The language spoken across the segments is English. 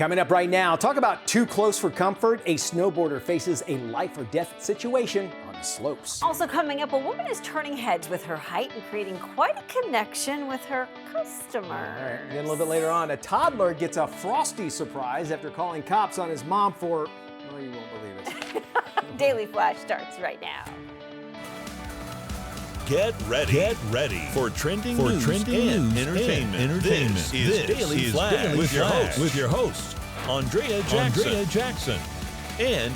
Coming up right now, talk about too close for comfort. A snowboarder faces a life or death situation on the slopes. Also coming up, a woman is turning heads with her height and creating quite a connection with her customers. All right, then a little bit later on, a toddler gets a frosty surprise after calling cops on his mom for, well, you won't believe it. Daily Flash starts right now. Get ready for trending news and entertainment. This is Daily Flash with your host, Andrea Jackson, and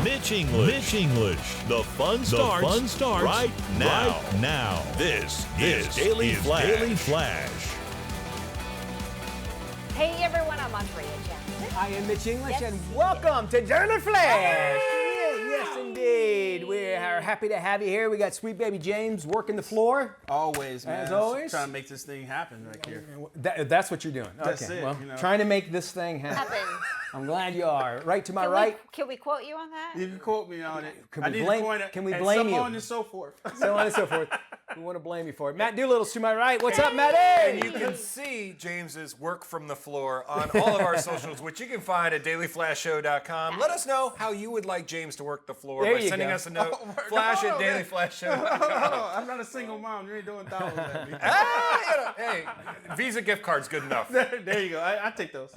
Mitch English. The fun starts right now. This is Daily Flash. Hey everyone, I'm Andrea Jackson. I am Mitch English, Yes, and welcome to Daily Flash. Yes, indeed. We are happy to have you here. We got sweet baby James working the floor. Always, man. As always. Trying to make this thing happen right here. That's what you're doing. That's okay. it, Well, you know. trying to make this thing happen. I'm glad you are. Right to my right. Can we quote you on that? You can quote me on it. Can I we need blame- to point it, can we and blame so you? on and so forth. So on and so forth. We want to blame you for it. Matt Doolittle's to my right. What's up, Matty? And you can see James's work from the floor on all of our socials, which you can find at dailyflashshow.com. Let us know how you would like James to work the floor There by you sending go. us a note. Oh, Flash no, at man. dailyflashshow.com. I'm not a single mom. You ain't doing thousands at me. Hey, Visa gift card's good enough. There you go. I take those.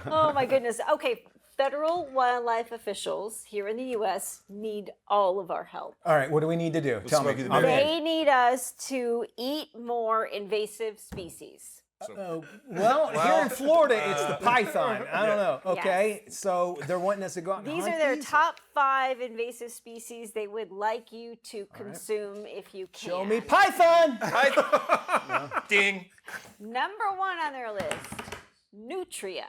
Oh my goodness. Okay, federal wildlife officials here in the U.S. need all of our help. All right, what do we need to do? Tell me. Smokey the I'm Bear. in. They need us to eat more invasive species. Well, here in Florida, it's the python. I don't know. Okay, so they're wanting us to go out and These hunt are their these? top 5 invasive species they would like you to consume if you can. Show me python. Ding. Number 1 on their list, nutria.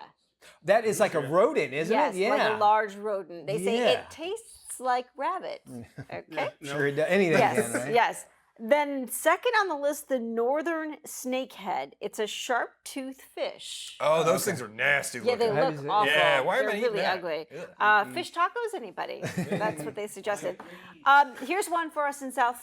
That is like a rodent, isn't Yes, it? Yeah. like a large rodent. They say Yeah. it tastes like rabbit. Okay. Sure, it does. Anything Yes, can, right? yes. Then second on the list, the northern snakehead. It's a sharp-toothed fish. Oh, those things are nasty Yeah, they looking. How look does it- awful. Yeah, why am I They're eating really that? ugly. Fish tacos, anybody? That's what they suggested. Here's one for us in South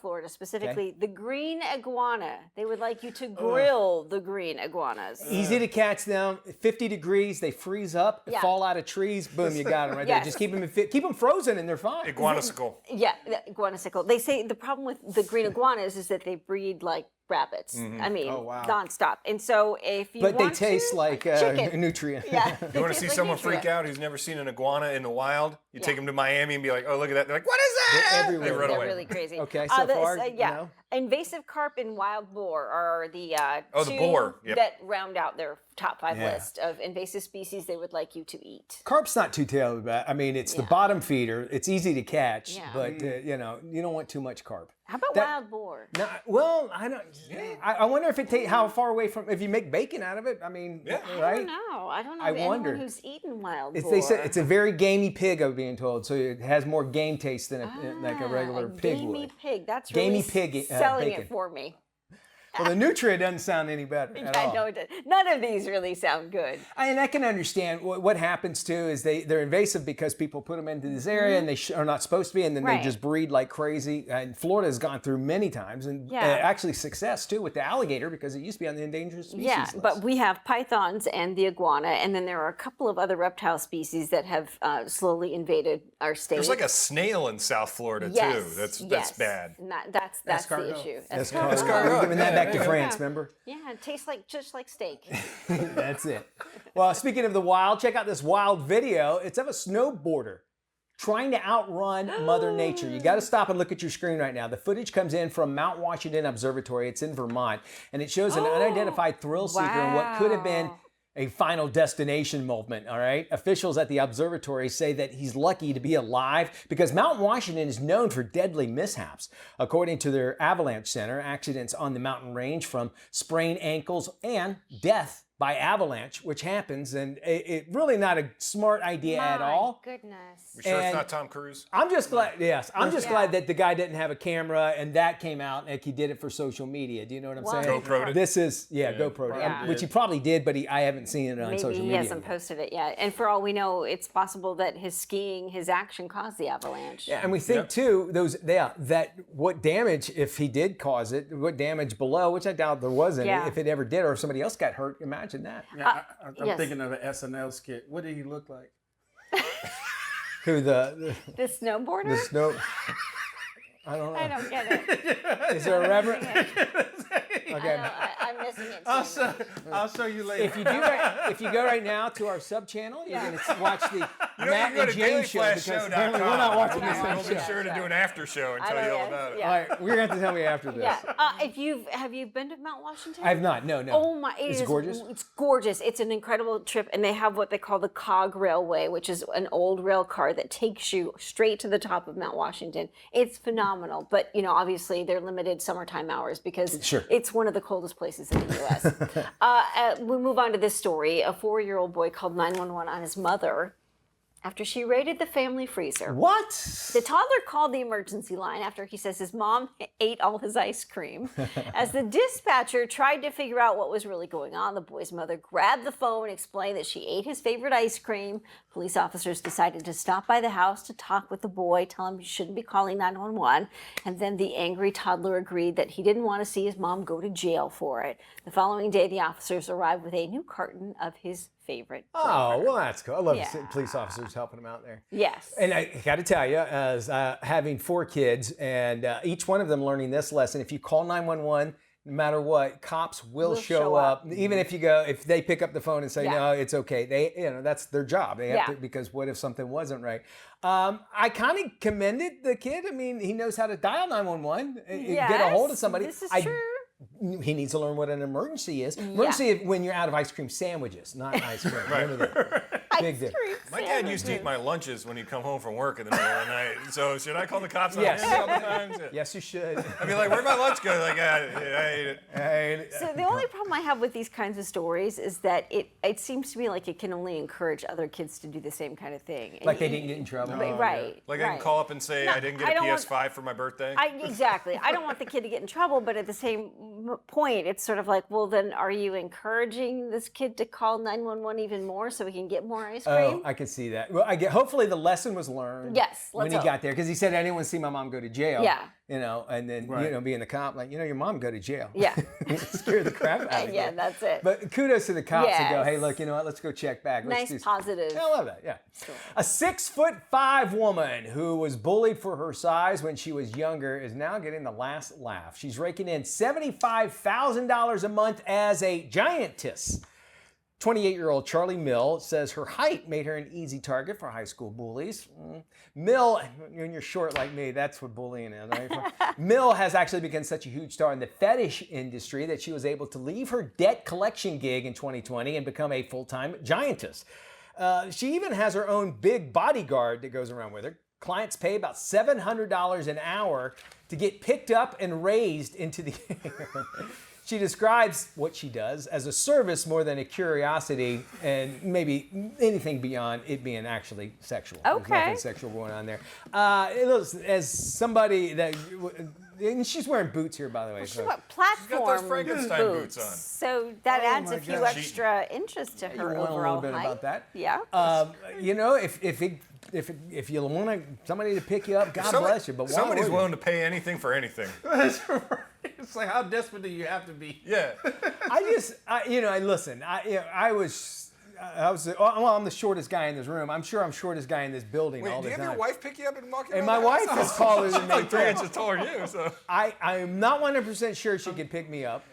Florida specifically, the green iguana. They would like you to grill the green iguanas. Easy to catch them. 50 degrees, they freeze up, Yeah. fall out of trees. Boom, you got them right there. Yes. Just keep them frozen, and they're fine. Iguanasicle. Yeah, the iguanasicle. They say the problem with the green iguanas is that they breed like rabbits. I mean, Oh, wow. nonstop. And so if you But they want taste to, like chicken. nutrient. Yeah. You want to see someone freak out who's never seen an iguana in the wild? You take them to Miami and be like, oh, look at that. They're like, what is that? They're everywhere. They run They're away. really crazy. Okay, so far, yeah. you know? Invasive carp and wild boar are the Oh, two the boar. Yep. that round out their top 5 Yeah. list of invasive species they would like you to eat. Carp's not too terribly bad. I mean, it's the Yeah. bottom feeder. It's easy to catch, Yeah. but you know, you don't want too much carp. How about That- wild boar? No, well, I don't. I wonder if how far away from if you make bacon out of it. I mean, Yeah. right? I don't know I of anyone wonder. who's eaten wild It's, boar. they said it's a very gamey pig, I'm being told, so it has more game taste than like a regular pig gamey would. pig. That's Gamey really pig, selling bacon. it for me. Well, the nutria doesn't sound any better at all. I know it does. None of these really sound good. And I can understand what happens too is they're invasive because people put them into this area and they are not supposed to be, and then Right. they just breed like crazy. And Florida has gone through many times, and Yeah. actually success too with the alligator because it used to be on the endangered species Yeah, list. but we have pythons and the iguana, and then there are a couple of other reptile species that have slowly invaded our state. There's like a snail in South Florida, yes, too. That's yes. bad. That's the Escargot. issue. Escargot. We're giving that back to France, remember? Yeah, it tastes just like steak. That's it. Well, speaking of the wild, check out this wild video. It's of a snowboarder trying to outrun Mother Nature. You got to stop and look at your screen right now. The footage comes in from Mount Washington Observatory. It's in Vermont, and it shows an unidentified thrill seeker in what could have been a final destination moment, all right? Officials at the observatory say that he's lucky to be alive because Mount Washington is known for deadly mishaps. According to their avalanche center, accidents on the mountain range from sprained ankles and death by avalanche, which happens, and it really not a smart idea at all. Goodness. We sure it's And- not Tom Cruise? I'm just glad, yes, I'm just Yeah. glad that the guy didn't have a camera and that came out like he did it for social media. Do you know what I'm Wow. saying? GoPro'd it. This is, GoPro, Yeah. which he probably did, but I haven't seen it on Maybe social he media. hasn't posted it yet. And for all we know, it's possible that his skiing, his action caused the avalanche. Yeah, and we think too, that what damage, if he did cause it, what damage below, which I doubt there was any, Yeah. if it ever did, or if somebody else got hurt, imagine imagine that. Yeah, I'm yes. thinking of an SNL skit. What did he look like? Who the The snowboarder? the snow? I don't know. I don't get it. Is there a reverend? Okay. I'm missing it too. I'll show you later. If you go right now to our sub channel, you're Yeah. going to watch the You Matt can go and to James show because dailyflashshow.com. apparently we're not watching the We're not same We'll watching be show. sure to do an after show and I tell you know, all yes, about it. yeah. All right, we're going to have to tell me after this. Yeah. Have you been to Mount Washington? I have not. No. Oh my! Is it gorgeous? It's gorgeous. It's an incredible trip, and they have what they call the Cog Railway, which is an old rail car that takes you straight to the top of Mount Washington. It's phenomenal, but obviously they're limited summertime hours because Sure. it's one of the coldest places in the U.S. We move on to this story. A 4-year-old boy called 911 on his mother after she raided the family freezer. What? The toddler called the emergency line after he says his mom ate all his ice cream. As the dispatcher tried to figure out what was really going on, the boy's mother grabbed the phone and explained that she ate his favorite ice cream. Police officers decided to stop by the house to talk with the boy, tell him he shouldn't be calling 911. And then the angry toddler agreed that he didn't want to see his mom go to jail for it. The following day, the officers arrived with a new carton of his favorite Oh, flavor. well, that's cool. I love Yeah. police officers helping them out there. Yes. And I got to tell you, as having 4 kids and each one of them learning this lesson, if you call 911, no matter what, cops will show up. Even if they pick up the phone and say, Yeah. no, it's okay. That's their job. They have Yeah. to, because what if something wasn't right? I kind of commended the kid. I mean, he knows how to dial 911, get a hold of somebody. This is I true. He needs to learn what an emergency is. Emergency is when you're out of ice cream sandwiches, not ice cream. Remember that. Big difference. My dad used to eat my lunches when he'd come home from work in the middle of the night. So should I call the cops on Yes. him a couple times? Yeah. Yes, you should. I'd be like, where'd my lunch go? Like, I ate it. So the only problem I have with these kinds of stories is that it seems to me like it can only encourage other kids to do the same kind of thing. Like they didn't get in trouble. Right. Like I can call up and say No, I didn't get I a don't want- PS5 for my birthday. Exactly. I don't want the kid to get in trouble, but at the same point, it's sort of like, well, then are you encouraging this kid to call 911 even more so he can get more ice cream? Oh, I can see that. Well, hopefully the lesson was learned. Yes, when let's he hope. got there, because he said, "I didn't want to see my mom go to jail." Yeah. And then Right. being the cop, like, your mom go to jail. Yeah. Scare the crap out of Yeah, you. that's it. But kudos to the cops that go, Yes. "Hey, look, you know what? Let's go check back. Let's Nice, positive. Yeah, I love that. Yeah. A 6'5" woman who was bullied for her size when she was younger is now getting the last laugh. She's raking in $75,000 a month as a giantess. 28-year-old Charlie Mill says her height made her an easy target for high school bullies. Mill, when you're short like me, that's what bullying is. Right? Mill has actually become such a huge star in the fetish industry that she was able to leave her debt collection gig in 2020 and become a full-time giantess. She even has her own big bodyguard that goes around with her. Clients pay about $700 an hour to get picked up and raised into the air. She describes what she does as a service more than a curiosity, and maybe anything beyond it being actually sexual. There's Okay. nothing sexual going on there. As somebody that, and she's wearing boots here, by the way. She so- what platform got those Frankenstein boots on. So that Oh adds my a few gosh. extra inches to her You want a overall little bit height. about that? Yeah. If you want somebody to pick you up, God Somebody- bless you. But why somebody's would you? willing to pay anything for anything. It's like, how desperate do you have to be? Yeah. I'm the shortest guy in this room. I'm sure I'm shortest guy in this building Wait, all do the you have time. your wife pick you up and walk you And around my the wife house? is taller than She's me. like 3 too. inches taller than you, so. I'm not 100% sure she could pick me up,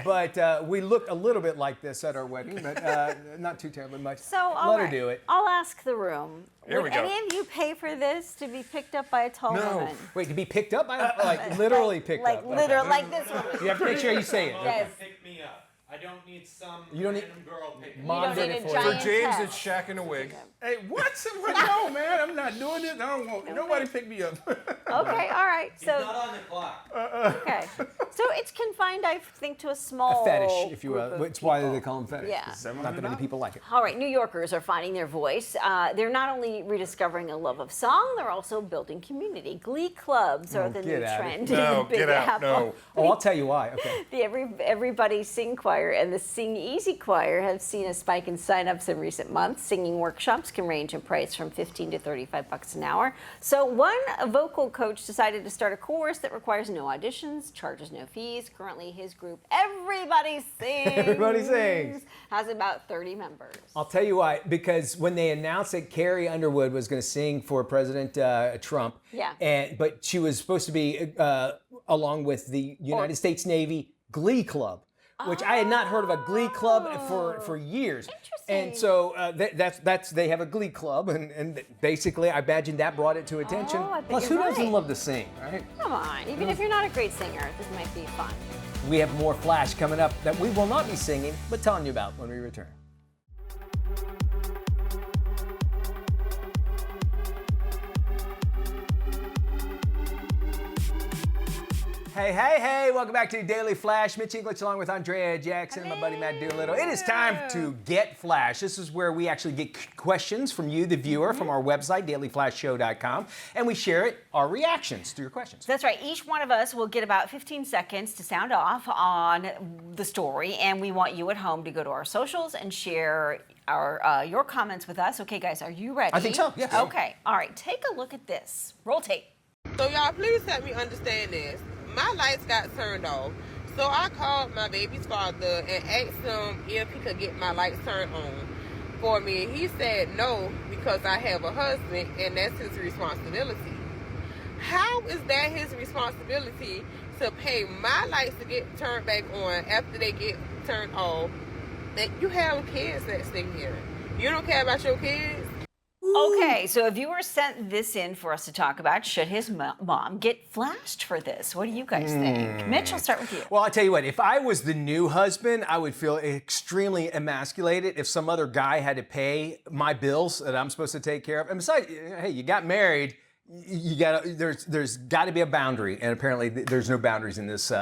but we looked a little bit like this at our wedding, but not too terribly much. So let her do it. I'll ask the room. Here Would we go. any of you pay for this to be picked up by a tall No. woman? Wait, to be picked up by like literally picked like up. literally, like this woman. You have to make sure you say it. Yes. Pick me up. I don't need some You don't need- random girl picking me Mom up. You did don't it need a for you. For giant James, test. it's Shaq in a wig. Hey, what? No, man, I'm not doing this. I don't want nobody pick me up. Okay, all right. He's So not on the clock. okay, so it's confined, I think, to a small A fetish, if you group will. of It's why people. they call them fetish. Yeah. 'cause Not that many people like it. All right, New Yorkers are finding their voice. They're not only rediscovering a love of song, they're also building community. Glee clubs are the get new out of trend. No, in Big get out, Apple. no. Oh, I'll tell you why. Okay. The Everybody Sing Choir Choir and the Sing Easy Choir have seen a spike in signups in recent months. Singing workshops can range in price from $15 to $35 an hour. So one vocal coach decided to start a course that requires no auditions, charges no fees. Currently, his group, Everybody Sings, has about 30 members. I'll tell you why, because when they announced that Carrie Underwood was going to sing for President Trump, but she was supposed to be along with the United States Navy Glee Club, which I had not heard of a Glee Club for years. And so they have a Glee Club, and basically I imagine that brought it to attention. Plus, who doesn't love to sing, right? Come on, even if you're not a great singer, this might be fun. We have more Flash coming up that we will not be singing, but telling you about when we return. Hey, welcome back to Daily Flash. Mitch English along with Andrea Jackson and my buddy Matt Doolittle. It is time to get Flash. This is where we actually get questions from you, the viewer, from our website, dailyflashshow.com, and we share our reactions to your questions. That's right. Each one of us will get about 15 seconds to sound off on the story, and we want you at home to go to our socials and share your comments with us. Okay, guys, are you ready? I think so, yes. Okay, all right, take a look at this. Roll tape. So y'all, please help me understand this. My lights got turned off, so I called my baby's father and asked him if he could get my lights turned on for me. He said no, because I have a husband and that's his responsibility. How is that his responsibility to pay my lights to get turned back on after they get turned off? That you have kids that stay here. You don't care about your kids? Okay, so a viewer sent this in for us to talk about. Should his mom get flashed for this? What do you guys think? Mitch, I'll start with you. Well, I'll tell you what, if I was the new husband, I would feel extremely emasculated if some other guy had to pay my bills that I'm supposed to take care of. And besides, hey, you got married. There's got to be a boundary, and apparently there's no boundaries in this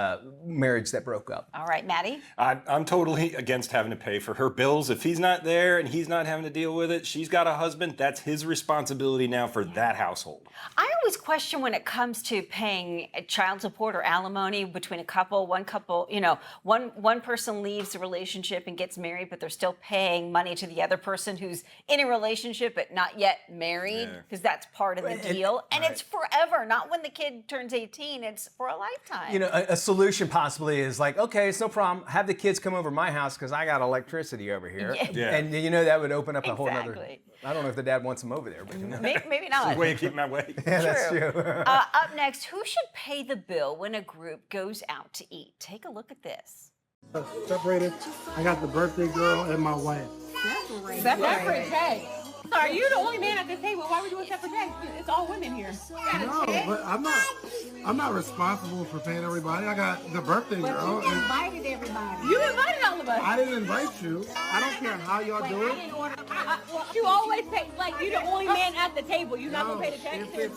marriage that broke up. All right, Maddie? I'm totally against having to pay for her bills. If he's not there and he's not having to deal with it, she's got a husband. That's his responsibility now for that household. I always question when it comes to paying child support or alimony between a couple. One couple, one person leaves the relationship and gets married, but they're still paying money to the other person who's in a relationship but not yet married, because that's part of the deal. And it's forever, not when the kid turns 18, it's for a lifetime. A solution possibly is like, okay, it's no problem. Have the kids come over to my house because I got electricity over here. Yeah. And that would open up a whole other. I don't know if the dad wants them over there, but Maybe not. It's a way to keep my way. Yeah, that's true. Up next, who should pay the bill when a group goes out to eat? Take a look at this. Separated. I got the birthday girl and my wife. Separate day. Are you the only man at this table? Why are we doing separate days? It's all women here. No, but I'm not responsible for paying everybody. I got the birthday girl. You invited everybody. You invited all of us. I didn't invite you. I don't care how y'all do it. You always pay, like you're the only man at the table. You're not gonna pay the taxes.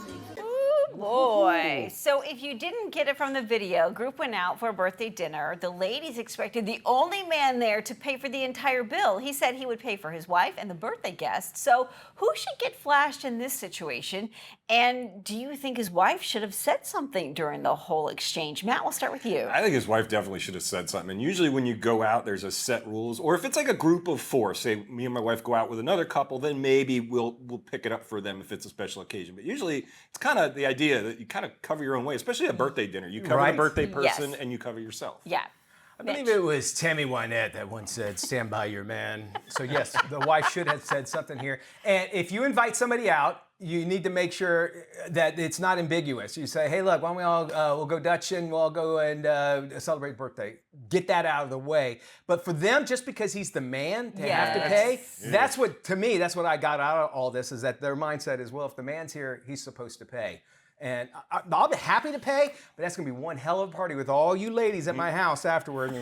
Boy. So if you didn't get it from the video, group went out for a birthday dinner. The ladies expected the only man there to pay for the entire bill. He said he would pay for his wife and the birthday guest. So who should get flashed in this situation? And do you think his wife should have said something during the whole exchange? Matt, we'll start with you. I think his wife definitely should have said something. And usually when you go out, there's a set rules. Or if it's like a group of four, say me and my wife go out with another couple, then maybe we'll pick it up for them if it's a special occasion. But usually it's kind of the idea that you kind of cover your own way, especially a birthday dinner. You cover the birthday person and you cover yourself. Yeah. I believe it was Tammy Wynette that once said, "Stand by your man." So yes, the wife should have said something here. And if you invite somebody out, you need to make sure that it's not ambiguous. You say, "Hey, look, why don't we all we'll go Dutch and we'll all go and celebrate birthday." Get that out of the way. But for them, just because he's the man to have to pay, that's what I got out of all this, is that their mindset is, well, if the man's here, he's supposed to pay. And I'll be happy to pay, but that's going to be one hell of a party with all you ladies at my house afterward.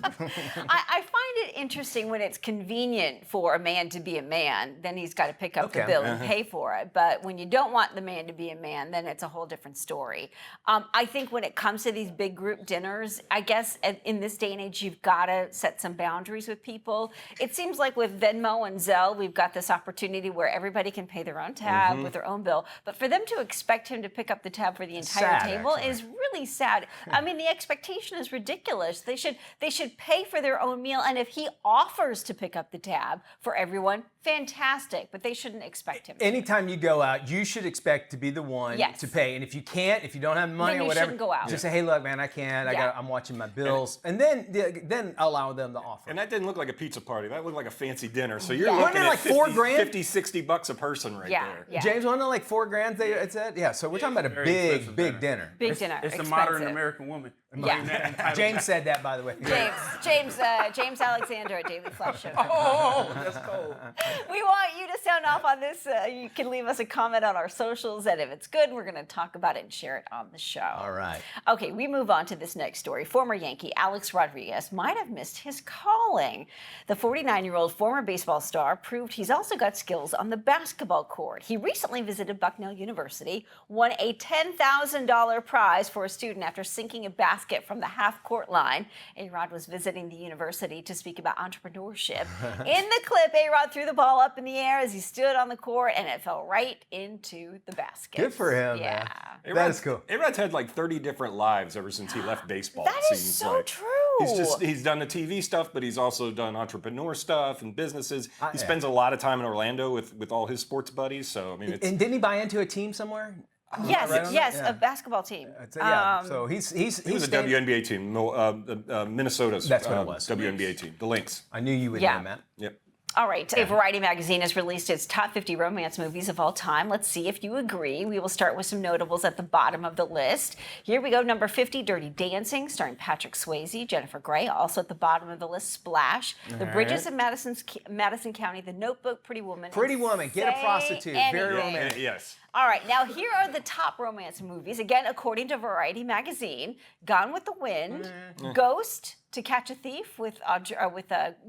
I find it interesting when it's convenient for a man to be a man, then he's got to pick up the bill and pay for it. But when you don't want the man to be a man, then it's a whole different story. I think when it comes to these big group dinners, I guess in this day and age, you've got to set some boundaries with people. It seems like with Venmo and Zelle, we've got this opportunity where everybody can pay their own tab with their own bill. But for them to expect him to pick up the tab for the entire table is really sad. I mean, the expectation is ridiculous. They should pay for their own meal, and if he offers to pick up the tab for everyone, fantastic. But they shouldn't expect him. Anytime you go out, you should expect to be the one to pay. And if you can't, if you don't have money or whatever, go out. just say, "Hey, look, man, I can't. I'm watching my bills," and then allow them to offer. And that didn't look like a pizza party. That looked like a fancy dinner. So you're looking at like $4,000, $50-$60 a person right there. Yeah. James, wasn't it like $4,000? It said, yeah. So we're talking about a big dinner. Big dinner. It's the expensive. modern American woman. Yeah. James said that, by the way. James Alexander at Daily Flash Show. Oh, that's cold. We want you to sound off on this. You can leave us a comment on our socials, and if it's good, we're going to talk about it and share it on the show. All right. Okay, we move on to this next story. Former Yankee Alex Rodriguez might have missed his calling. The 49-year-old former baseball star proved he's also got skills on the basketball court. He recently visited Bucknell University, won a $10,000 prize for a student after sinking a basket from the half-court line. A-Rod was visiting the university to speak about entrepreneurship. In the clip, A-Rod threw the ball up in the air as he stood on the court, and it fell right into the basket. Good for him. Yeah. Man. That is cool. A-Rod's had like 30 different lives ever since he left baseball. That it is seems so like. true. He's done the TV stuff, but he's also done entrepreneur stuff and businesses. He spends a lot of time in Orlando with all his sports buddies. So I mean, and didn't he buy into a team somewhere? Yes, a basketball team. So he was a WNBA team, Minnesota's That's what it was. WNBA team, the Lynx. I knew you would know that. Yep. All right, a Variety magazine has released its top 50 romance movies of all time. Let's see if you agree. We will start with some notables at the bottom of the list. Here we go, number 50, Dirty Dancing, starring Patrick Swayze, Jennifer Grey. Also at the bottom of the list, Splash, The Bridges of Madison County, The Notebook, Pretty Woman. Pretty Woman, Get a Prostitute, very romantic. Yes. All right, now here are the top romance movies. Again, according to Variety magazine: Gone with the Wind, Ghost, To Catch a Thief with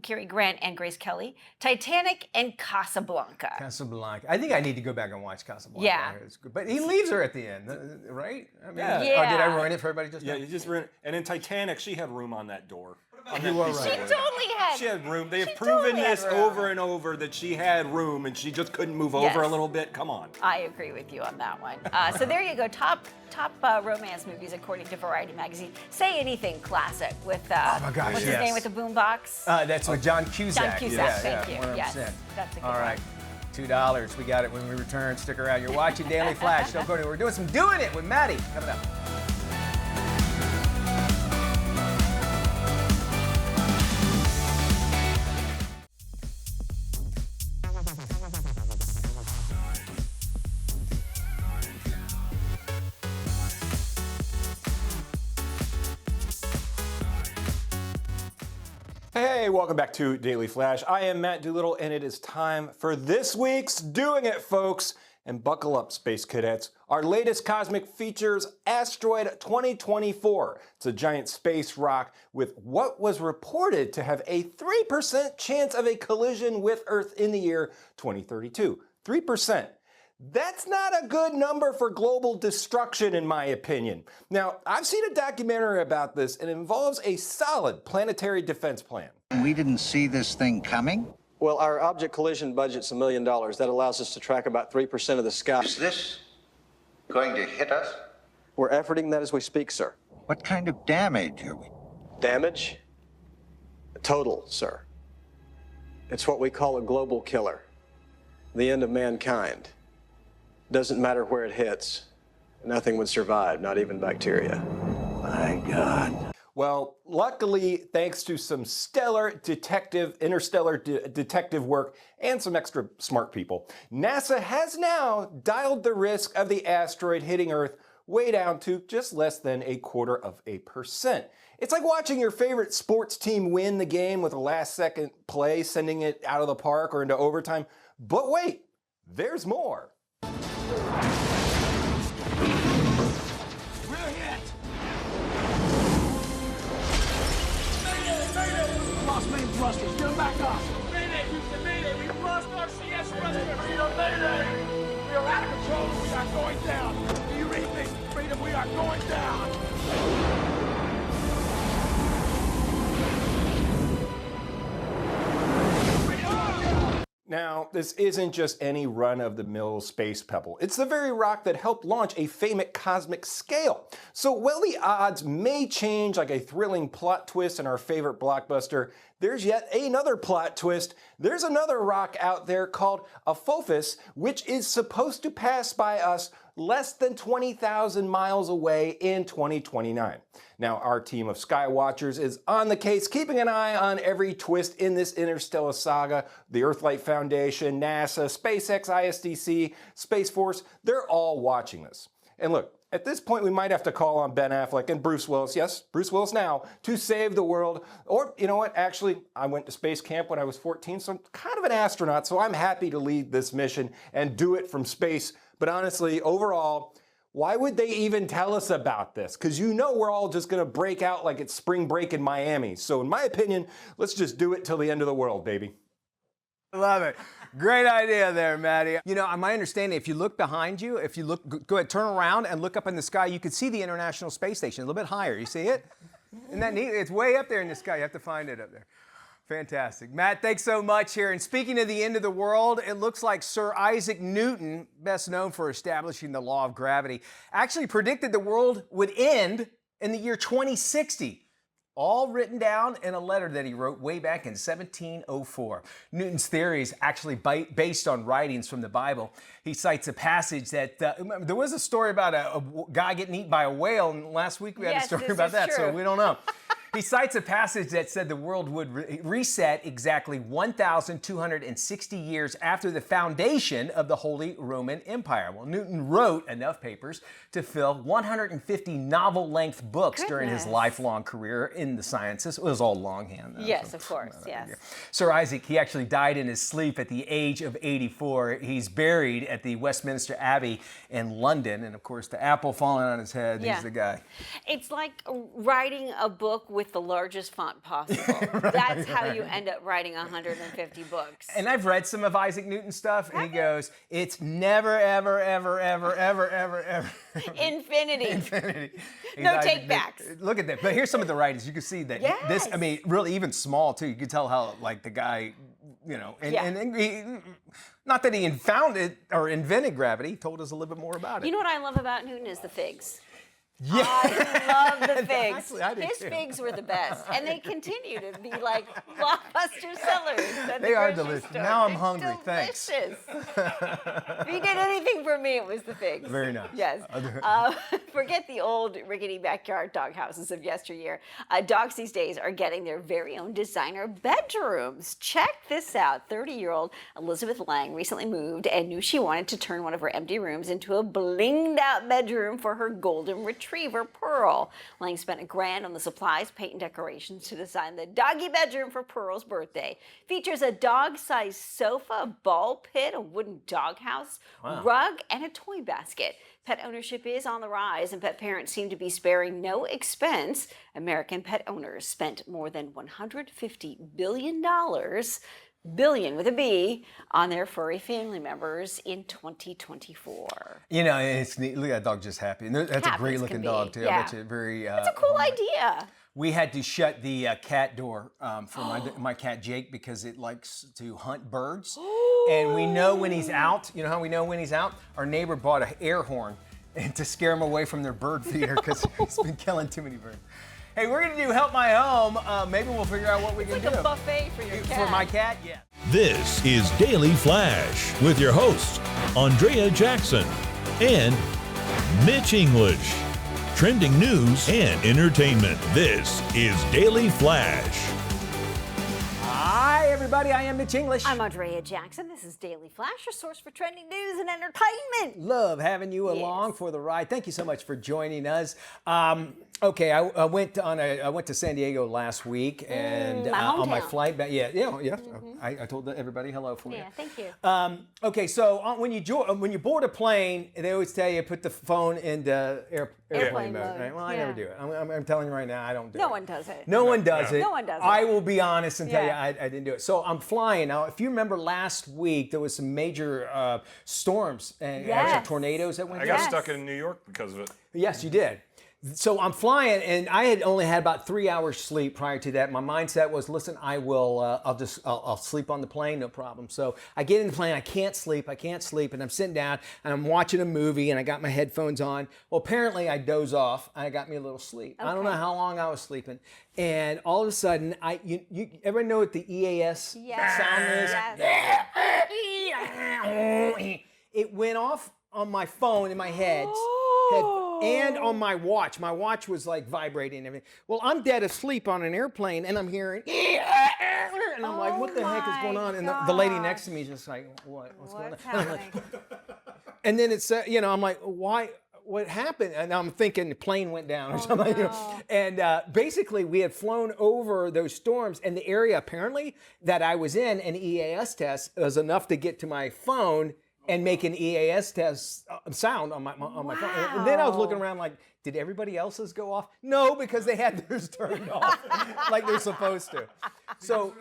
Cary Grant and Grace Kelly, Titanic, and Casablanca. Casablanca. I think I need to go back and watch Casablanca. Yeah. It's good. But he leaves her at the end, right? I mean, Yeah. Or did I ruin it for everybody just now? Yeah, you just ruined it. And in Titanic, she had room on that door. You are She right. totally had. She had room. They have She proven totally had this room. over and over that she had room and she just couldn't move over a little bit. Come on. I agree with you on that one. So there you go, top romance movies according to Variety magazine. Say Anything classic with oh my gosh, what's his name with the boombox? That's with John Cusack. John Cusack. Yeah, Thank you. 100%. Yes, that's a good All right. one. $2. We got it when we return. Stick around. You're watching Daily Flash. Don't go anywhere. We're doing some Doing It with Maddie coming up. Hey, welcome back to Daily Flash. I am Matt Doolittle, and it is time for this week's Doing It, folks. And buckle up, Space Cadets. Our latest cosmic features Asteroid 2024. It's a giant space rock with what was reported to have a 3% chance of a collision with Earth in the year 2032. 3%. That's not a good number for global destruction, in my opinion. Now, I've seen a documentary about this, and it involves a solid planetary defense plan. We didn't see this thing coming? Well, our object collision budget's $1 million. That allows us to track about 3% of the sky. Is this going to hit us? We're efforting that as we speak, sir. What kind of damage are we? Damage? Total, sir. It's what we call a global killer. The end of mankind. Doesn't matter where it hits. Nothing would survive, not even bacteria. My God. Well, luckily, thanks to some interstellar detective work and some extra smart people, NASA has now dialed the risk of the asteroid hitting Earth way down to just less than 0.25%. It's like watching your favorite sports team win the game with a last-second play, sending it out of the park or into overtime. But wait, there's more. thrusters. Get them back up. Mayday, Houston, mayday. We've lost our CS thrusters. Freedom, mayday. We are out of control. We are going down. Do you read me? Freedom, we are going down. Now, this isn't just any run-of-the-mill space pebble. It's the very rock that helped launch a famous cosmic scale. So while the odds may change like a thrilling plot twist in our favorite blockbuster, there's yet another plot twist. There's another rock out there called Apophis, which is supposed to pass by us less than 20,000 miles away in 2029. Now, our team of Skywatchers is on the case, keeping an eye on every twist in this interstellar saga. The Earthlight Foundation, NASA, SpaceX, ISDC, Space Force, they're all watching this. And look, at this point, we might have to call on Ben Affleck and Bruce Willis, yes, Bruce Willis now, to save the world. Or, you know what, actually, I went to space camp when I was 14, so I'm kind of an astronaut, so I'm happy to lead this mission and do it from space. But honestly, overall, why would they even tell us about this? Because you know we're all just gonna break out like it's spring break in Miami. So in my opinion, let's just do it till the end of the world, baby. Love it. Great idea there, Maddie. You know, my understanding, if you look behind you, if you look, go ahead, turn around and look up in the sky, you can see the International Space Station a little bit higher. You see it? Isn't that neat? It's way up there in the sky. You have to find it up there. Fantastic. Matt, thanks so much here. And speaking of the end of the world, it looks like Sir Isaac Newton, best known for establishing the law of gravity, actually predicted the world would end in the year 2060. All written down in a letter that he wrote way back in 1704. Newton's theory is actually based on writings from the Bible. He cites a passage that, there was a story about a guy getting eaten by a whale, and last week we had a story about that, so we don't know. He cites a passage that said the world would reset exactly 1,260 years after the foundation of the Holy Roman Empire. Well, Newton wrote enough papers to fill 150 novel-length books during his lifelong career in the sciences. It was all longhand, though. Yes, of course, yes. Sir Isaac, he actually died in his sleep at the age of 84. He's buried at the Westminster Abbey in London, and of course, the apple falling on his head, he's the guy. It's like writing a book with the largest font possible. That's how you end up writing 150 books. And I've read some of Isaac Newton's stuff, and he goes, it's never, ever, ever, ever, ever, ever, ever. Infinity. Infinity. No take backs. Look at that. But here's some of the writings. You can see that this, I mean, really even small too. You can tell how like the guy, you know, and he, not that he founded or invented gravity, he told us a little bit more about it. You know what I love about Newton is the figs. Yeah. I love the figs. Actually, I do His too. figs were the best, and they continue to be like blockbuster sellers. At They the are grocery delicious. store. Now I'm They're hungry. Thanks. Delicious. If you get anything from me, it was the figs. Very nice. Yes. Forget the old rickety backyard dog houses of yesteryear. Dogs these days are getting their very own designer bedrooms. Check this out. 30-year-old Elizabeth Lang recently moved and knew she wanted to turn one of her empty rooms into a blinged out bedroom for her golden retriever, Pearl. Lang spent $1,000 on the supplies, paint, and decorations to design the doggy bedroom for Pearl's birthday. Features a dog-sized sofa, a ball pit, a wooden doghouse, rug, and a toy basket. Pet ownership is on the rise, and pet parents seem to be sparing no expense. American pet owners spent more than $150 billion, billion with a B, on their furry family members in 2024. You know, it's neat. Look at that dog, just happy. And that's a great looking dog too. Yeah. I bet you very. It's a cool idea. We had to shut the cat door for my cat Jake because it likes to hunt birds. And we know when he's out. You know how we know when he's out? Our neighbor bought an air horn to scare him away from their bird feeder because he's been killing too many birds. Hey, we're gonna do Help My Home. Maybe we'll figure out what we can do. It's like a buffet for your cat. For my cat, yeah. This is Daily Flash with your hosts, Andrea Jackson and Mitch English. Trending news and entertainment. This is Daily Flash. Hi, everybody. I am Mitch English. I'm Andrea Jackson. This is Daily Flash, your source for trending news and entertainment. Love having you along for the ride. Thank you so much for joining us. Okay, I went to San Diego last week, and my on my hometown. flight back, I told everybody hello for you. Yeah, thank you. Okay, so when you board a plane, they always tell you put the phone into airplane mode. Right? Well, I never do it. I'm telling you right now, I don't do it. No one does it. No one does it. No one does it. I will be honest and tell you, Yeah. I didn't do it. So I'm flying now. If you remember last week, there was some major storms and actual tornadoes that went. I got stuck in New York because of it. Yes, you did. So I'm flying, and I had only had about 3 hours sleep prior to that. My mindset was, listen, I'll sleep on the plane, no problem. So I get in the plane, I can't sleep, and I'm sitting down, and I'm watching a movie, and I got my headphones on. Well, apparently I doze off, and I got me a little sleep. I don't know how long I was sleeping, and all of a sudden, you ever know what the EAS sound is? Yes. It went off on my phone in my head. And on my watch. My watch was like vibrating and everything. Well, I'm dead asleep on an airplane and I'm hearing, and I'm like, what the heck is going on? And the lady next to me is just like, what's going on? And I'm like, and then it's, I'm like, why? What happened? And I'm thinking the plane went down or something. No. And basically, we had flown over those storms, and the area apparently that I was in, an EAS test was enough to get to my phone and make an EAS test sound on my phone. And then I was looking around like, did everybody else's go off? No, because they had theirs turned off like they're supposed to. So,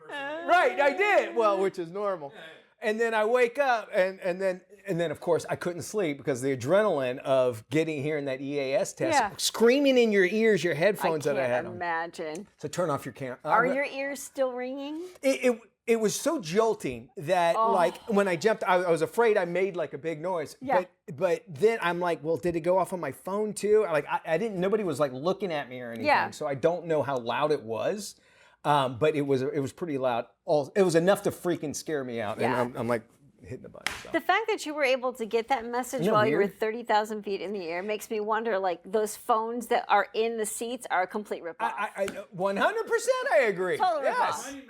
right, I did. Well, which is normal. And then I wake up, and then of course I couldn't sleep because the adrenaline of hearing that EAS test, screaming in your ears, your headphones that I had on. Imagine. So turn off your camera. Are your ears still ringing? It was so jolting that like when I jumped, I was afraid I made like a big noise. Yeah. But then I'm like, well, did it go off on my phone too? Like I didn't. Nobody was like looking at me or anything. Yeah. So I don't know how loud it was. But it was pretty loud. It was enough to freaking scare me out. Yeah. And I'm like hitting the button. So. The fact that you were able to get that message while you were 30,000 feet in the air makes me wonder, like, those phones that are in the seats are a complete ripoff. I 100% I agree. Total yes. ripoff.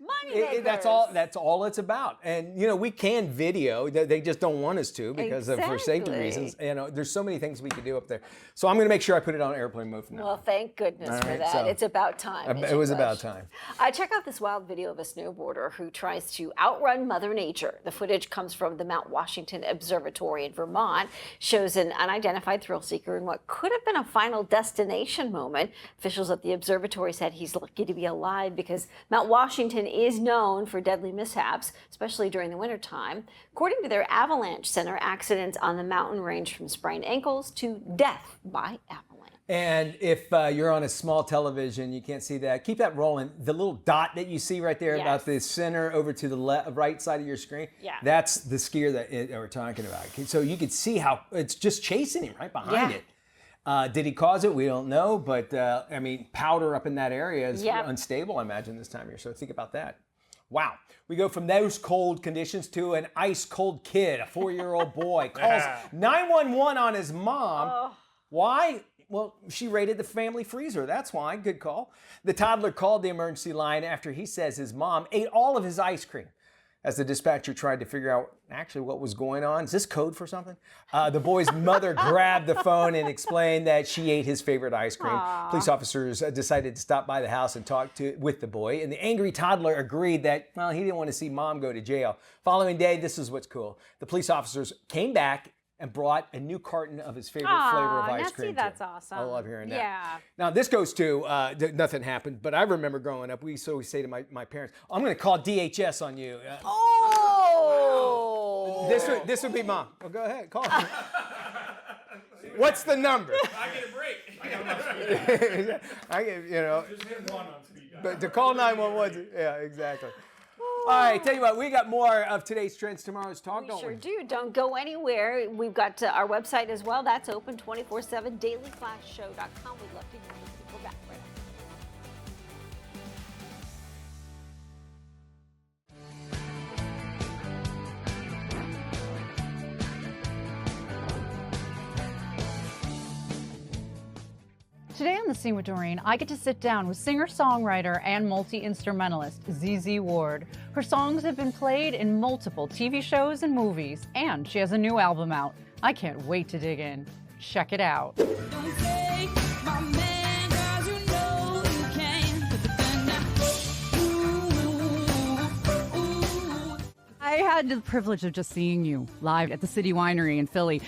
Money makers. That's all it's about. And we can video. They just don't want us to because for safety reasons. There's so many things we can do up there. So I'm going to make sure I put it on airplane mode from now. Well, thank goodness for that. So it's about time. It was about time. Check out this wild video of a snowboarder who tries to outrun Mother Nature. The footage comes from the Mount Washington Observatory in Vermont. Shows an unidentified thrill seeker in what could have been a final destination moment. Officials at the observatory said he's lucky to be alive because Mount Washington is known for deadly mishaps, especially during the wintertime. According to their avalanche center, accidents on the mountain range from sprained ankles to death by avalanche. And if you're on a small television, you can't see that. Keep that rolling. The little dot that you see right there about the center over to the right side of your screen, that's the skier that we're talking about. So you can see how it's just chasing him right behind it. Did he cause it? We don't know. But, powder up in that area is unstable, I imagine, this time of year. So think about that. Wow. We go from those cold conditions to an ice cold kid, a 4-year-old boy, calls 911 on his mom. Why? Well, she raided the family freezer. That's why. Good call. The toddler called the emergency line after he says his mom ate all of his ice cream. As the dispatcher tried to figure out actually what was going on. Is this code for something? The boy's mother grabbed the phone and explained that she ate his favorite ice cream. Aww. Police officers decided to stop by the house and talk with the boy. And the angry toddler agreed that, well, he didn't want to see mom go to jail. Following day, this is what's cool. The police officers came back and brought a new carton of his favorite flavor of ice cream. That's awesome. I love hearing that. Yeah. Now, this goes to, nothing happened, but I remember growing up, we used to always say to my parents, I'm going to call DHS on you. This would be mom. Well, go ahead, call me. What's the number? I get a break. I get, Just hit one on speed dial. But to call 911, yeah, exactly. All right, tell you what, we got more of today's Trends Tomorrow's Talk, don't we? Sure do. Don't go anywhere. We've got our website as well. That's open 24/7, dailyflashshow.com. We'd love to hear from you. We're back right after. Today on The Scene with Doreen, I get to sit down with singer-songwriter and multi-instrumentalist ZZ Ward. Her songs have been played in multiple TV shows and movies, and she has a new album out. I can't wait to dig in. Check it out. Don't take my had the privilege of just seeing you live at the City Winery in Philly.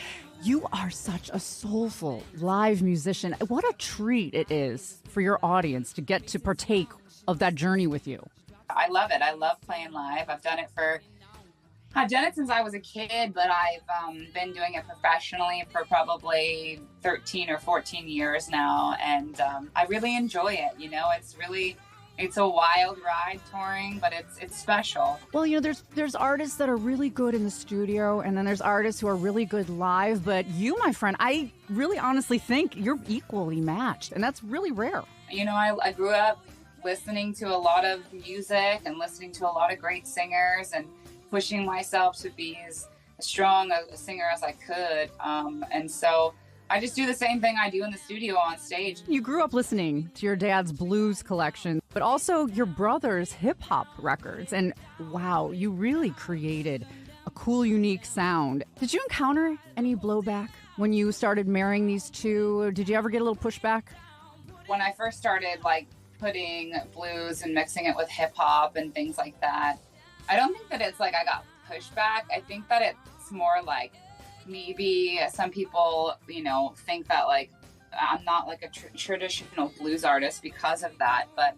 You are such a soulful live musician. What a treat it is for your audience to get to partake of that journey with you. I love it. I love playing live. I've done it since I was a kid, but I've been doing it professionally for probably 13 or 14 years now. And I really enjoy it. You know, it's a wild ride touring, but it's special. Well, you know, there's artists that are really good in the studio, and then there's artists who are really good live. But you, my friend, I really honestly think you're equally matched, and that's really rare. You know, I grew up listening to a lot of music and listening to a lot of great singers and pushing myself to be as strong a singer as I could. And so I just do the same thing I do in the studio on stage. You grew up listening to your dad's blues collection, but also your brother's hip-hop records. And wow, you really created a cool, unique sound. Did you encounter any blowback when you started marrying these two? Did you ever get a little pushback? When I first started putting blues and mixing it with hip-hop and things like that, I don't think that it's I got pushback. I think that it's more maybe some people, you know, think that I'm not a traditional blues artist because of that. But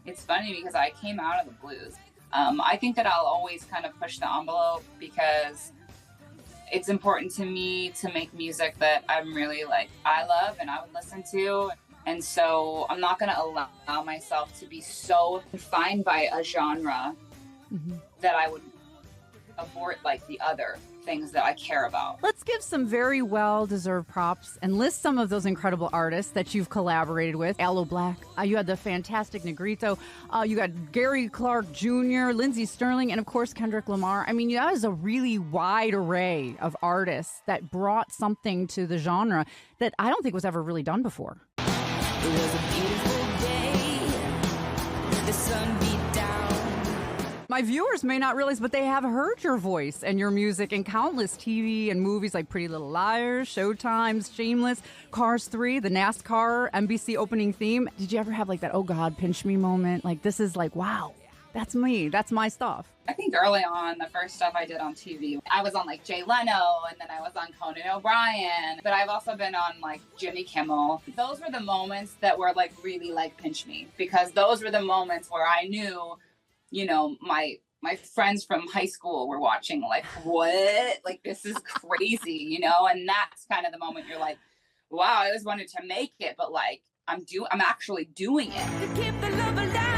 it's funny because I came out of the blues. I think that I'll always kind of push the envelope because it's important to me to make music that I'm really I love and I would listen to. And so I'm not going to allow myself to be so confined by a genre that I would abort the other things that I care about. Let's give some very well-deserved props and list some of those incredible artists that you've collaborated with. Aloe Black, you had the fantastic Negrito, you got Gary Clark Jr., Lindsey Sterling, and of course Kendrick Lamar. I mean, that is a really wide array of artists that brought something to the genre that I don't think was ever really done before. It was a beautiful day. The sun beat down. My viewers may not realize, but they have heard your voice and your music in countless TV and movies like Pretty Little Liars, Showtime's Shameless, Cars 3, the NASCAR, NBC opening theme. Did you ever have that, oh God, pinch me moment? This is wow, that's me. That's my stuff. I think early on, the first stuff I did on TV, I was on Jay Leno, and then I was on Conan O'Brien, but I've also been on Jimmy Kimmel. Those were the moments that were really pinch me, because those were the moments where I knew, you know, my friends from high school were watching what? This is crazy, you know? And that's kind of the moment you're wow, I always wanted to make it, but I'm actually doing it. Keep the love alive.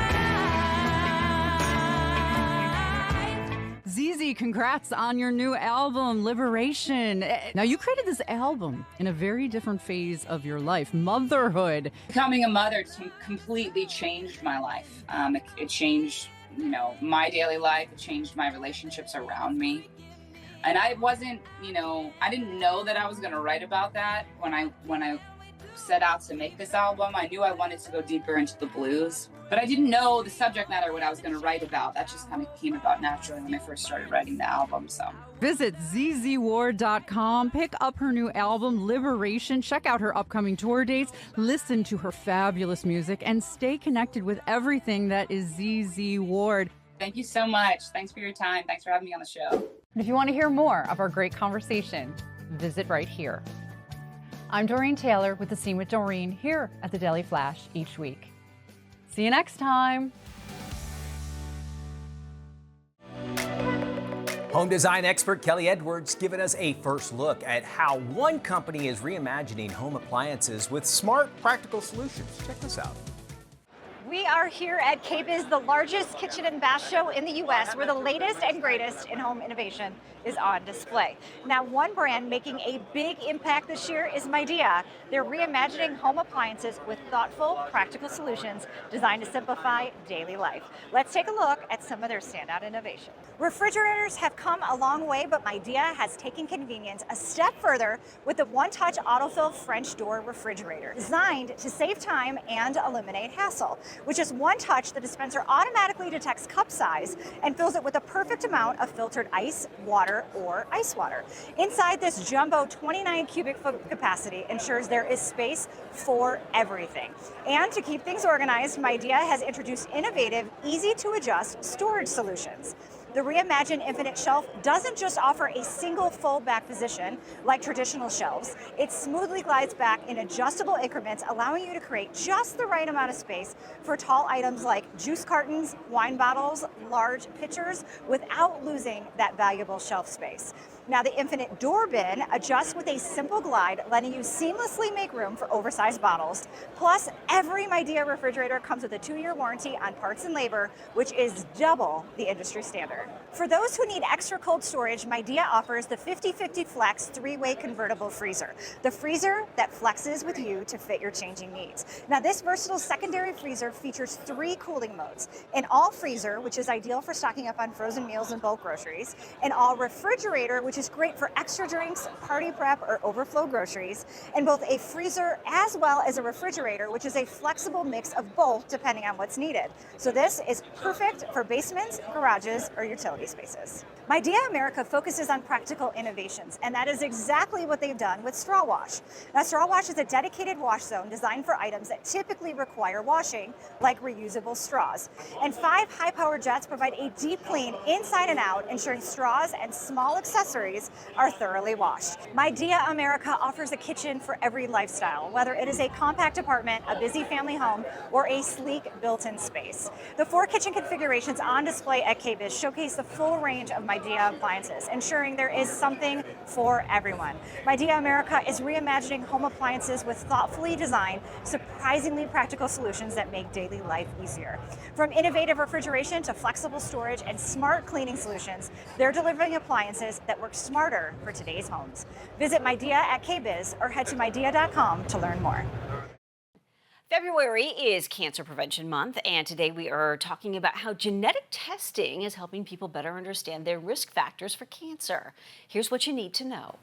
ZZ, congrats on your new album, Liberation. Now, you created this album in a very different phase of your life, motherhood. Becoming a mother completely changed my life. It changed, you know, my daily life. It changed my relationships around me. And I wasn't, you know, I didn't know that I was going to write about that when I set out to make this album. I knew I wanted to go deeper into the blues, but I didn't know the subject matter, what I was going to write about. That just kind of came about naturally when I first started writing the album. So visit zzward.com, pick up her new album, Liberation, check out her upcoming tour dates, listen to her fabulous music, and stay connected with everything that is ZZ Ward. Thank you so much. Thanks for your time. Thanks for having me on the show. And if you want to hear more of our great conversation, visit right here. I'm Doreen Taylor with The Scene with Doreen here at the Daily Flash each week. See you next time. Home design expert Kelly Edwards giving us a first look at how one company is reimagining home appliances with smart, practical solutions. Check this out. We are here at KBIS, the largest kitchen and bath show in the U.S., where the latest and greatest in home innovation is on display. Now, one brand making a big impact this year is Midea. They're reimagining home appliances with thoughtful, practical solutions designed to simplify daily life. Let's take a look at some of their standout innovations. Refrigerators have come a long way, but Midea has taken convenience a step further with the one-touch autofill French door refrigerator, designed to save time and eliminate hassle. With just one touch, the dispenser automatically detects cup size and fills it with the perfect amount of filtered ice, water, or ice water. Inside this jumbo 29 cubic foot capacity ensures there is space for everything. And to keep things organized, Midea has introduced innovative, easy to adjust storage solutions. The reimagined Infinite Shelf doesn't just offer a single fold-back position like traditional shelves. It smoothly glides back in adjustable increments, allowing you to create just the right amount of space for tall items like juice cartons, wine bottles, large pitchers, without losing that valuable shelf space. Now, the Infinite Door Bin adjusts with a simple glide, letting you seamlessly make room for oversized bottles. Plus, every Midea refrigerator comes with a 2-year warranty on parts and labor, which is double the industry standard. For those who need extra cold storage, Midea offers the 50/50 Flex 3-way convertible freezer, the freezer that flexes with you to fit your changing needs. Now, this versatile secondary freezer features 3 cooling modes: an all freezer, which is ideal for stocking up on frozen meals and bulk groceries; an all refrigerator, which is great for extra drinks, party prep, or overflow groceries; and both a freezer as well as a refrigerator, which is a flexible mix of both depending on what's needed. So this is perfect for basements, garages, or utility spaces. Midea America focuses on practical innovations, and that is exactly what they've done with Straw Wash. Now, Straw Wash is a dedicated wash zone designed for items that typically require washing, like reusable straws. And 5 high-powered jets provide a deep clean inside and out, ensuring straws and small accessories are thoroughly washed. Midea America offers a kitchen for every lifestyle, whether it is a compact apartment, a busy family home, or a sleek built-in space. The 4 kitchen configurations on display at KBIS showcase the full range of Midea appliances, ensuring there is something for everyone. Midea America is reimagining home appliances with thoughtfully designed, surprisingly practical solutions that make daily life easier. From innovative refrigeration to flexible storage and smart cleaning solutions, they're delivering appliances that work smarter for today's homes. Visit Midea at KBIS or head to midea.com to learn more. February is Cancer Prevention Month, and today we are talking about how genetic testing is helping people better understand their risk factors for cancer. Here's what you need to know.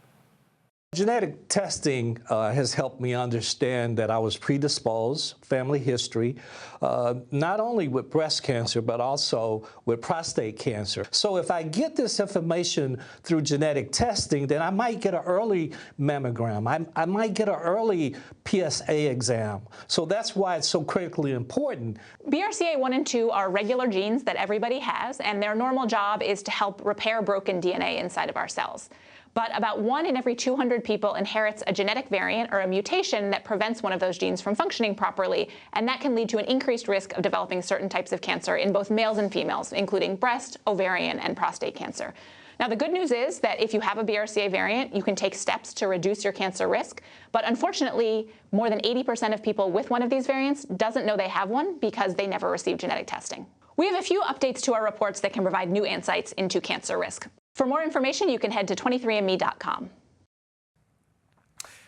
Genetic testing has helped me understand that I was predisposed, family history, not only with breast cancer, but also with prostate cancer. So if I get this information through genetic testing, then I might get an early mammogram. I might get an early PSA exam. So that's why it's so critically important. BRCA1 and 2 are regular genes that everybody has, and their normal job is to help repair broken DNA inside of our cells. But about 1 in every 200 people inherits a genetic variant or a mutation that prevents one of those genes from functioning properly, and that can lead to an increased risk of developing certain types of cancer in both males and females, including breast, ovarian, and prostate cancer. Now, the good news is that if you have a BRCA variant, you can take steps to reduce your cancer risk. But unfortunately, more than 80% of people with one of these variants doesn't know they have one because they never received genetic testing. We have a few updates to our reports that can provide new insights into cancer risk. For more information, you can head to 23andme.com.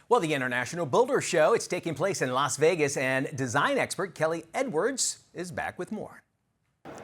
Well, the International Builder Show, it's taking place in Las Vegas, and design expert Kelly Edwards is back with more.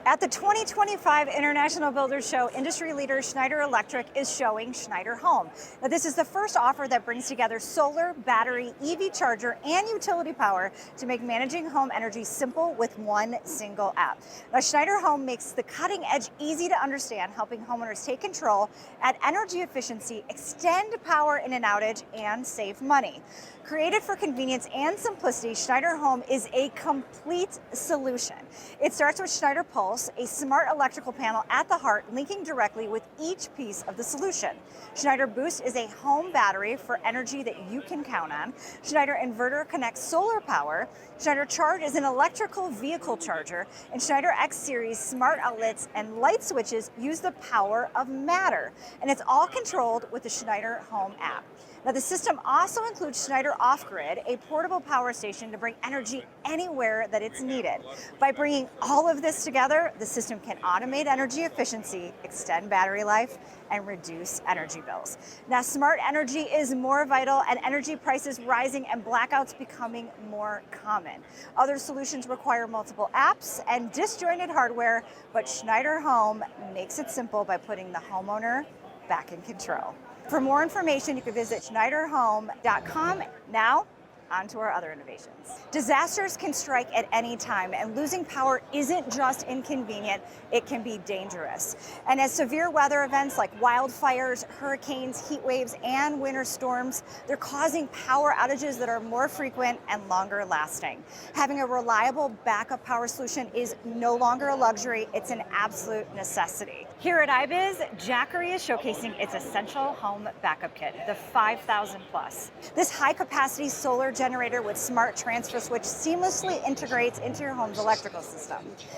At the 2025 International Builders Show, industry leader Schneider Electric is showing Schneider Home. Now, this is the first offer that brings together solar, battery, EV charger, and utility power to make managing home energy simple with one single app. Now, Schneider Home makes the cutting edge easy to understand, helping homeowners take control, add energy efficiency, extend power in an outage, and save money. Created for convenience and simplicity, Schneider Home is a complete solution. It starts with Schneider Pulse, a smart electrical panel at the heart, linking directly with each piece of the solution. Schneider Boost is a home battery for energy that you can count on. Schneider Inverter connects solar power. Schneider Charge is an electrical vehicle charger. And Schneider X Series smart outlets and light switches use the power of Matter. And it's all controlled with the Schneider Home app. Now, the system also includes Schneider Off-Grid, a portable power station to bring energy anywhere that it's needed. By bringing all of this together, the system can automate energy efficiency, extend battery life, and reduce energy bills. Now, smart energy is more vital, and energy prices rising and blackouts becoming more common. Other solutions require multiple apps and disjointed hardware, but Schneider Home makes it simple by putting the homeowner back in control. For more information, you can visit schneiderhome.com. Now, on to our other innovations. Disasters can strike at any time, and losing power isn't just inconvenient, it can be dangerous. And as severe weather events like wildfires, hurricanes, heat waves, and winter storms, they're causing power outages that are more frequent and longer lasting. Having a reliable backup power solution is no longer a luxury, it's an absolute necessity. Here at iBiz, Jackery is showcasing its essential home backup kit, the 5000 Plus. This high-capacity solar generator with smart transfer switch seamlessly integrates into your home's electrical system.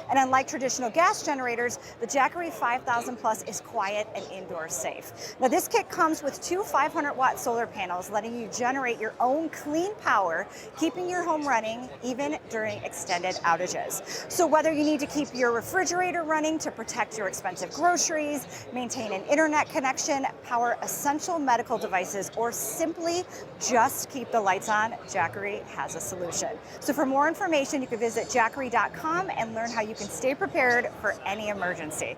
And unlike traditional gas generators, the Jackery 5000 Plus is quiet and indoor safe. Now, this kit comes with two 500-watt solar panels, letting you generate your own clean power, keeping your home running even during extended outages. So whether you need to keep your refrigerator running to protect your expensive groceries, maintain an internet connection, power essential medical devices, or simply just keep the lights on, Jackery has a solution. So for more information, you can visit jackery.com and learn how you can stay prepared for any emergency.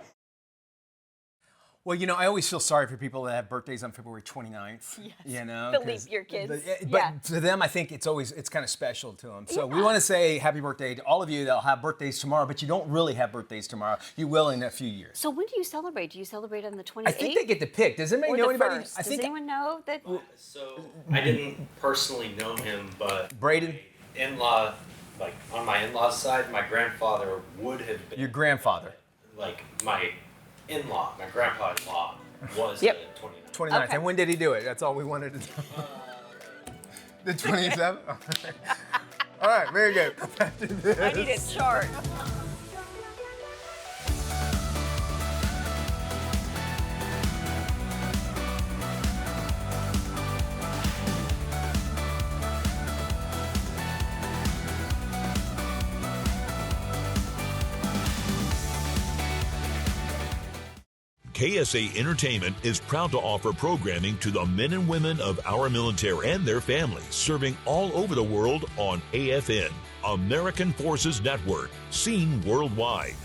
Well, you know, I always feel sorry for people that have birthdays on February 29th. Yes. You know, The leap year kids. But to them, I think it's kind of special to them. So we want to say happy birthday to all of you that'll have birthdays tomorrow, but you don't really have birthdays tomorrow. You will in a few years. So when do you celebrate? Do you celebrate on the 28th? I think they get to pick. Does anybody know anybody? Does anyone know that? So I didn't personally know him, but Braden? my in-law, like on my in-law's side, my grandfather would have been. Your grandfather. Like my in-law, my grandpa-in-law was Yep. the 29th. Okay. And when did he do it? That's all we wanted to know. The 27th? All right, very good. I need a chart. KSA Entertainment is proud to offer programming to the men and women of our military and their families, serving all over the world on AFN, American Forces Network, seen worldwide.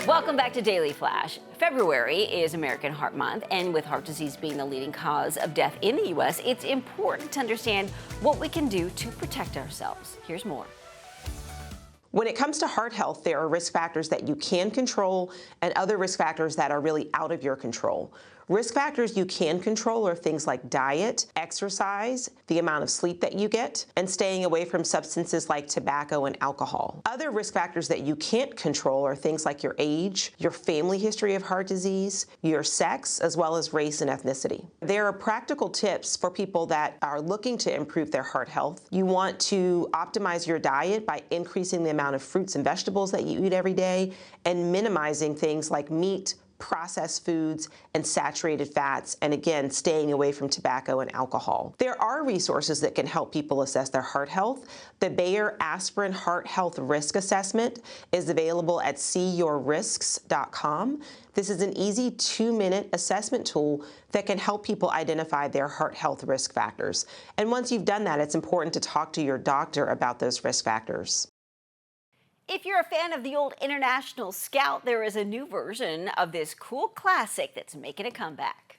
Welcome back to Daily Flash. February is American Heart Month, and with heart disease being the leading cause of death in the U.S., it's important to understand what we can do to protect ourselves. Here's more. When it comes to heart health, there are risk factors that you can control and other risk factors that are really out of your control. Risk factors you can control are things like diet, exercise, the amount of sleep that you get, and staying away from substances like tobacco and alcohol. Other risk factors that you can't control are things like your age, your family history of heart disease, your sex, as well as race and ethnicity. There are practical tips for people that are looking to improve their heart health. You want to optimize your diet by increasing the amount of fruits and vegetables that you eat every day and minimizing things like meat, processed foods, and saturated fats, and again, staying away from tobacco and alcohol. There are resources that can help people assess their heart health. The Bayer Aspirin Heart Health Risk Assessment is available at seeyourrisks.com. This is an easy 2-minute assessment tool that can help people identify their heart health risk factors. And once you've done that, it's important to talk to your doctor about those risk factors. If you're a fan of the old International Scout, there is a new version of this cool classic that's making a comeback.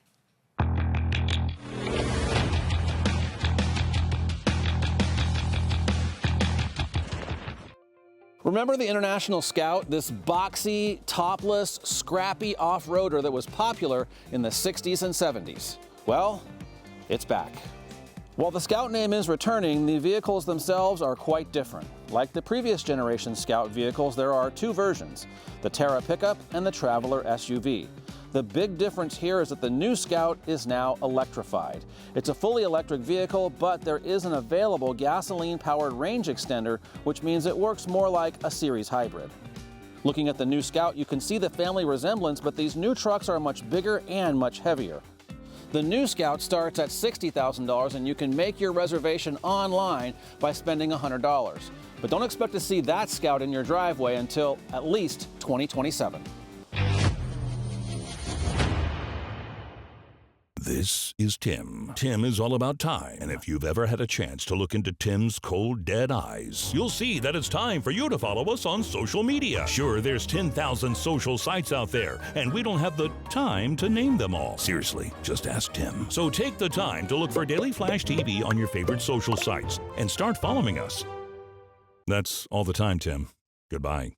Remember the International Scout, this boxy, topless, scrappy off-roader that was popular in the 60s and 70s? Well, it's back. While the Scout name is returning, the vehicles themselves are quite different. Like the previous generation Scout vehicles, there are two versions, the Terra pickup and the Traveler SUV. The big difference here is that the new Scout is now electrified. It's a fully electric vehicle, but there is an available gasoline-powered range extender, which means it works more like a series hybrid. Looking at the new Scout, you can see the family resemblance, but these new trucks are much bigger and much heavier. The new Scout starts at $60,000, and you can make your reservation online by spending $100. But don't expect to see that Scout in your driveway until at least 2027. This is Tim. Tim is all about time, and if you've ever had a chance to look into Tim's cold, dead eyes, you'll see that it's time for you to follow us on social media. Sure, there's 10,000 social sites out there, and we don't have the time to name them all. Seriously, just ask Tim. So take the time to look for Daily Flash TV on your favorite social sites and start following us. That's all the time, Tim. Goodbye.